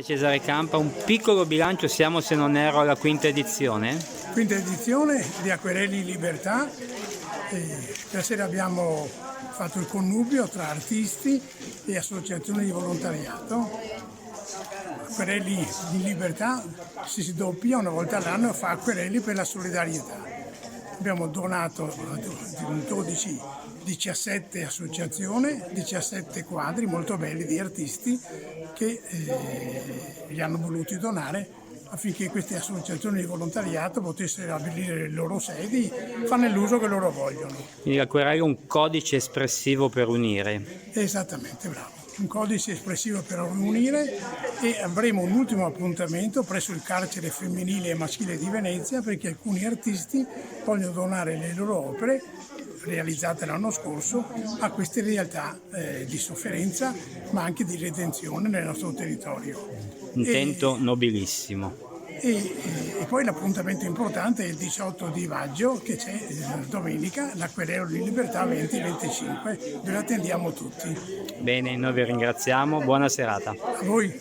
Cesare Campa, un piccolo bilancio, siamo se non erro alla quinta edizione? Quinta edizione di Acquerelli in Libertà. Stasera abbiamo fatto il connubio tra artisti e associazioni di volontariato. Acquerelli in Libertà si doppia una volta all'anno, fa Acquerelli per la solidarietà. Abbiamo donato 17 associazioni, 17 quadri molto belli di artisti che li hanno voluti donare affinché queste associazioni di volontariato potessero abilire le loro sedi, farne l'uso che loro vogliono. Quindi l'acquerello è un codice espressivo per unire. Esattamente, bravo. Un codice espressivo per unire, e avremo un ultimo appuntamento presso il carcere femminile e maschile di Venezia, perché alcuni artisti vogliono donare le loro opere realizzate l'anno scorso a queste realtà di sofferenza ma anche di redenzione nel nostro territorio. Intento nobilissimo. E poi l'appuntamento importante è il 18 di maggio, che c'è domenica, l'Acquerello di Libertà 20-25, dove attendiamo tutti. Bene, noi vi ringraziamo, buona serata. A voi.